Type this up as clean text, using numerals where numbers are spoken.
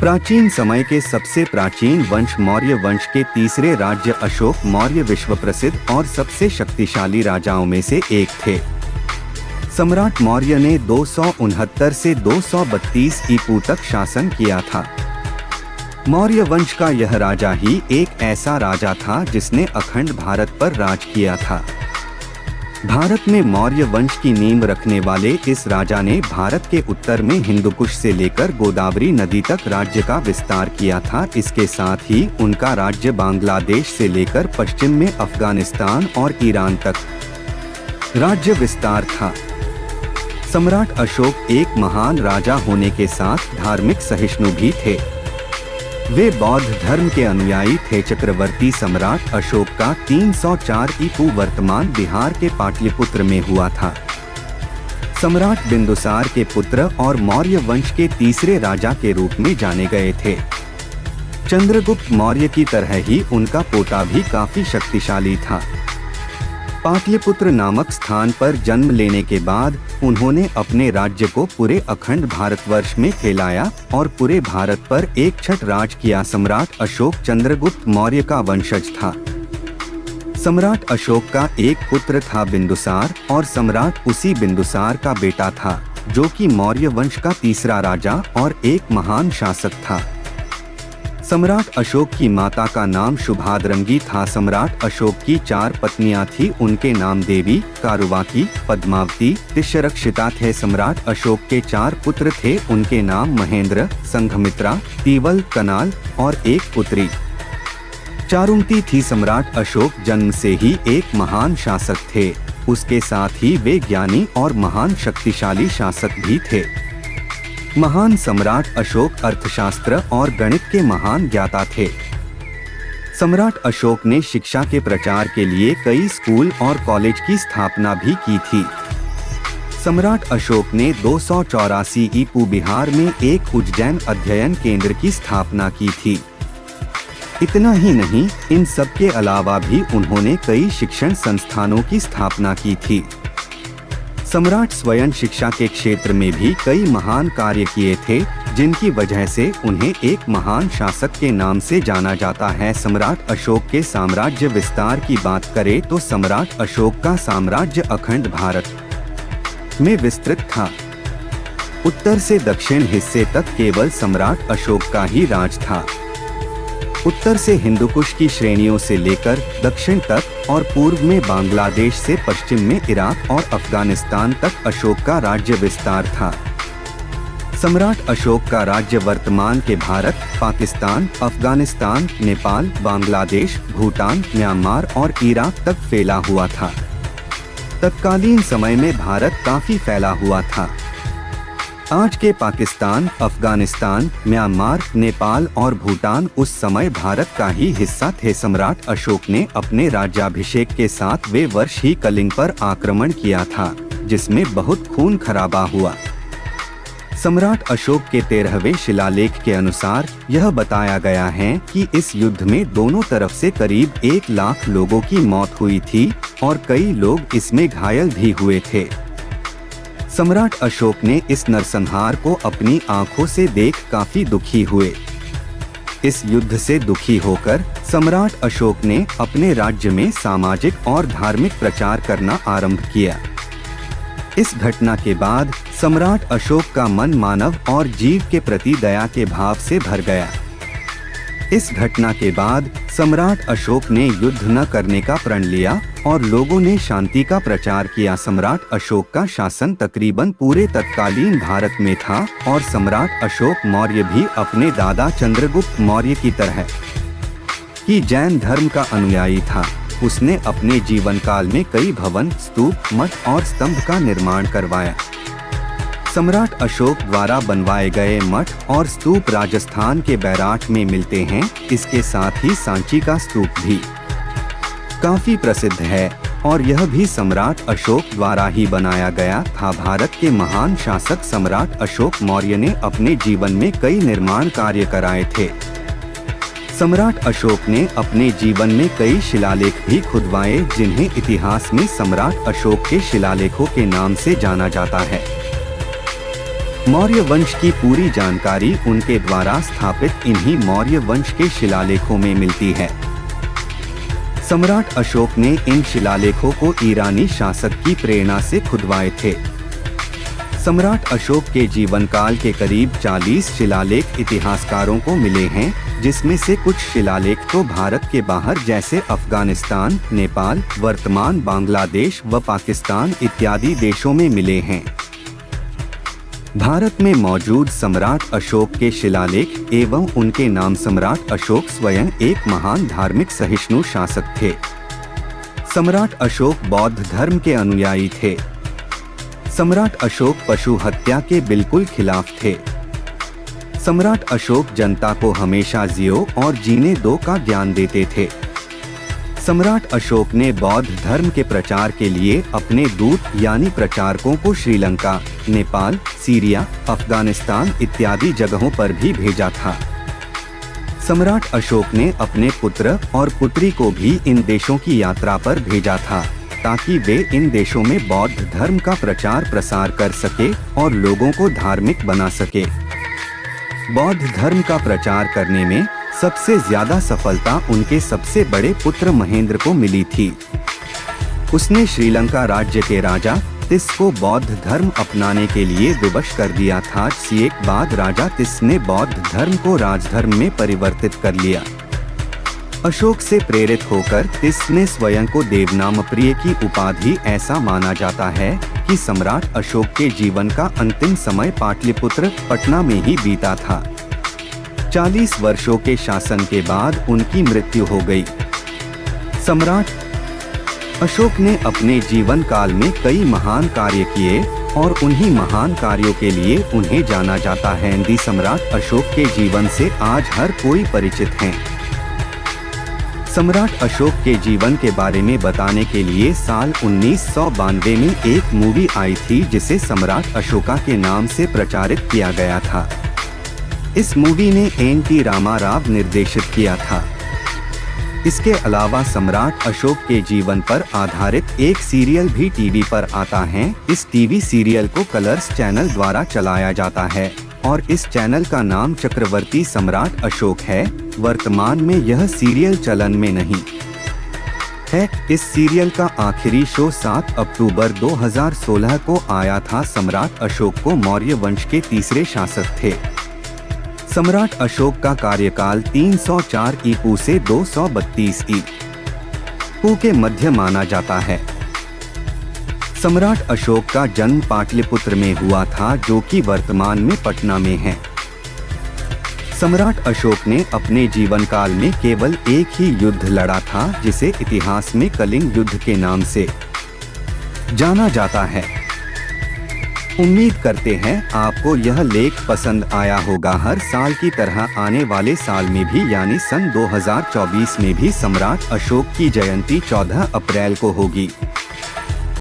प्राचीन समय के सबसे प्राचीन वंश मौर्य वंश के तीसरे राज्य अशोक मौर्य विश्व प्रसिद्ध और सबसे शक्तिशाली राजाओं में से एक थे। सम्राट मौर्य ने 269 से 232 ईपू तक शासन किया था। मौर्य वंश का यह राजा ही एक ऐसा राजा था जिसने अखंड भारत पर राज किया था। भारत में मौर्य वंश की नींव रखने वाले इस राजा ने भारत के उत्तर में हिंदुकुश से लेकर गोदावरी नदी तक राज्य का विस्तार किया था। इसके साथ ही उनका राज्य बांग्लादेश से लेकर पश्चिम में अफगानिस्तान और ईरान तक राज्य विस्तार था। सम्राट अशोक एक महान राजा होने के साथ धार्मिक सहिष्णु भी थे। वे बौद्ध धर्म के अनुयायी थे। चक्रवर्ती सम्राट अशोक का 304 ईपू वर्तमान बिहार के पाटलिपुत्र में हुआ था। सम्राट बिंदुसार के पुत्र और मौर्य वंश के तीसरे राजा के रूप में जाने गए थे। चंद्रगुप्त मौर्य की तरह ही उनका पोता भी काफी शक्तिशाली था। पाटलिपुत्र नामक स्थान पर जन्म लेने के बाद उन्होंने अपने राज्य को पूरे अखंड भारतवर्ष में फैलाया और पूरे भारत पर एक छठ राज किया। सम्राट अशोक चंद्रगुप्त मौर्य का वंशज था। सम्राट अशोक का एक पुत्र था बिंदुसार और सम्राट उसी बिंदुसार का बेटा था, जो कि मौर्य वंश का तीसरा राजा और एक महान शासक था। सम्राट अशोक की माता का नाम शुभाद्रंगी था। सम्राट अशोक की 4 पत्नियां थी। उनके नाम देवी, कारुवाकी, पद्मावती, तिष्यरक्षिता थे। सम्राट अशोक के 4 पुत्र थे। उनके नाम महेंद्र, संघमित्रा, तीवल, कनाल और एक पुत्री चारुमती थी। सम्राट अशोक जन्म से ही एक महान शासक थे। उसके साथ ही वे ज्ञानी और महान शक्तिशाली शासक भी थे। महान सम्राट अशोक अर्थशास्त्र और गणित के महान ज्ञाता थे। सम्राट अशोक ने शिक्षा के प्रचार के लिए कई स्कूल और कॉलेज की स्थापना भी की थी। सम्राट अशोक ने 284 ईपू बिहार में एक उज्जैन अध्ययन केंद्र की स्थापना की थी। इतना ही नहीं, इन सब के अलावा भी उन्होंने कई शिक्षण संस्थानों की स्थापना की थी। सम्राट स्वयं शिक्षा के क्षेत्र में भी कई महान कार्य किए थे, जिनकी वजह से उन्हें एक महान शासक के नाम से जाना जाता है। सम्राट अशोक के साम्राज्य विस्तार की बात करें तो सम्राट अशोक का साम्राज्य अखंड भारत में विस्तृत था। उत्तर से दक्षिण हिस्से तक केवल सम्राट अशोक का ही राज था। उत्तर से हिंदुकुश की श्रेणियों से लेकर दक्षिण तक और पूर्व में बांग्लादेश से पश्चिम में इराक और अफगानिस्तान तक अशोक का राज्य विस्तार था। सम्राट अशोक का राज्य वर्तमान के भारत, पाकिस्तान, अफगानिस्तान, नेपाल, बांग्लादेश, भूटान, म्यांमार और इराक तक फैला हुआ था। तत्कालीन समय में भारत काफी फैला हुआ था। आज के पाकिस्तान, अफगानिस्तान, म्यांमार, नेपाल और भूटान उस समय भारत का ही हिस्सा थे। सम्राट अशोक ने अपने राज्याभिषेक के 7वें वर्ष ही कलिंग पर आक्रमण किया था, जिसमें बहुत खून खराबा हुआ। सम्राट अशोक के 13वें शिलालेख के अनुसार यह बताया गया है कि इस युद्ध में दोनों तरफ से करीब 1 लाख लोगों की मौत हुई थी और कई लोग इसमें घायल भी हुए थे। सम्राट अशोक ने इस नरसंहार को अपनी आंखों से देख काफी दुखी हुए। इस युद्ध से दुखी होकर सम्राट अशोक ने अपने राज्य में सामाजिक और धार्मिक प्रचार करना आरंभ किया। इस घटना के बाद सम्राट अशोक का मन मानव और जीव के प्रति दया के भाव से भर गया। इस घटना के बाद सम्राट अशोक ने युद्ध न करने का प्रण लिया और लोगों ने शांति का प्रचार किया। सम्राट अशोक का शासन तकरीबन पूरे तत्कालीन भारत में था और सम्राट अशोक मौर्य भी अपने दादा चंद्रगुप्त मौर्य की तरह ही जैन धर्म का अनुयायी था। उसने अपने जीवन काल में कई भवन, स्तूप, मठ और स्तंभ का निर्माण करवाया। सम्राट अशोक द्वारा बनवाए गए मठ और स्तूप राजस्थान के बैराठ में मिलते हैं। इसके साथ ही सांची का स्तूप भी काफी प्रसिद्ध है और यह भी सम्राट अशोक द्वारा ही बनाया गया था। भारत के महान शासक सम्राट अशोक मौर्य ने अपने जीवन में कई निर्माण कार्य कराए थे। सम्राट अशोक ने अपने जीवन में कई शिलालेख भी खुदवाए, जिन्हें इतिहास में सम्राट अशोक के शिलालेखों के नाम से जाना जाता है। मौर्य वंश की पूरी जानकारी उनके द्वारा स्थापित इन्हीं मौर्य वंश के शिलालेखों में मिलती है। सम्राट अशोक ने इन शिलालेखों को ईरानी शासक की प्रेरणा से खुदवाए थे। सम्राट अशोक के जीवन काल के करीब 40 शिलालेख इतिहासकारों को मिले हैं, जिसमें से कुछ शिलालेख तो भारत के बाहर जैसे अफगानिस्तान, नेपाल, वर्तमान बांग्लादेश व पाकिस्तान इत्यादि देशों में मिले हैं। भारत में मौजूद सम्राट अशोक के शिलालेख एवं उनके नाम सम्राट अशोक स्वयं एक महान धार्मिक सहिष्णु शासक थे। सम्राट अशोक बौद्ध धर्म के अनुयायी थे। सम्राट अशोक पशु हत्या के बिल्कुल खिलाफ थे। सम्राट अशोक जनता को हमेशा जियो और जीने दो का ज्ञान देते थे। सम्राट अशोक ने बौद्ध धर्म के प्रचार के लिए अपने दूत यानी प्रचारकों को श्रीलंका, नेपाल, सीरिया, अफगानिस्तान इत्यादि जगहों पर भी भेजा था। सम्राट अशोक ने अपने पुत्र और पुत्री को भी इन देशों की यात्रा पर भेजा था, ताकि वे इन देशों में बौद्ध धर्म का प्रचार प्रसार कर सके और लोगों को धार्मिक बना सके। बौद्ध धर्म का प्रचार करने में सबसे ज्यादा सफलता उनके सबसे बड़े पुत्र महेंद्र को मिली थी। उसने श्रीलंका राज्य के राजा तिस को बौद्ध धर्म अपनाने के लिए विवश कर दिया था। एक बाद राजा तिस ने बौद्ध धर्म को राजधर्म में परिवर्तित कर लिया। अशोक से प्रेरित होकर तिस ने स्वयं को देवनामप्रिय की उपाधि। ऐसा माना जाता है कि सम्राट अशोक के जीवन का अंतिम समय पाटलिपुत्र, पटना में ही बीता था। 40 वर्षों के शासन के बाद उनकी मृत्यु हो गई। सम्राट अशोक ने अपने जीवन काल में कई महान कार्य किए और उन्हीं महान कार्यों के लिए उन्हें जाना जाता है। हिंदी सम्राट अशोक के जीवन से आज हर कोई परिचित है। सम्राट अशोक के जीवन के बारे में बताने के लिए साल 1992 में एक मूवी आई थी, जिसे सम्राट अशोका के नाम से प्रचारित किया गया था। इस मूवी ने एन.टी. रामाराव निर्देशित किया था। इसके अलावा सम्राट अशोक के जीवन पर आधारित एक सीरियल भी टीवी पर आता है। इस टीवी सीरियल को कलर्स चैनल द्वारा चलाया जाता है और इस चैनल का नाम चक्रवर्ती सम्राट अशोक है। वर्तमान में यह सीरियल चलन में नहीं है। इस सीरियल का आखिरी शो 7 अक्टूबर 2016 को आया था। सम्राट अशोक को मौर्य वंश के तीसरे शासक थे। सम्राट अशोक का कार्यकाल 304 ईपू से 232 ईपू के मध्य माना जाता है। सम्राट अशोक का जन्म पाटलिपुत्र में हुआ था, जो कि वर्तमान में पटना में है। सम्राट अशोक ने अपने जीवन काल में केवल एक ही युद्ध लड़ा था, जिसे इतिहास में कलिंग युद्ध के नाम से जाना जाता है। उम्मीद करते हैं आपको यह लेख पसंद आया होगा। हर साल की तरह आने वाले साल में भी यानी सन 2024 में भी सम्राट अशोक की जयंती 14 अप्रैल को होगी।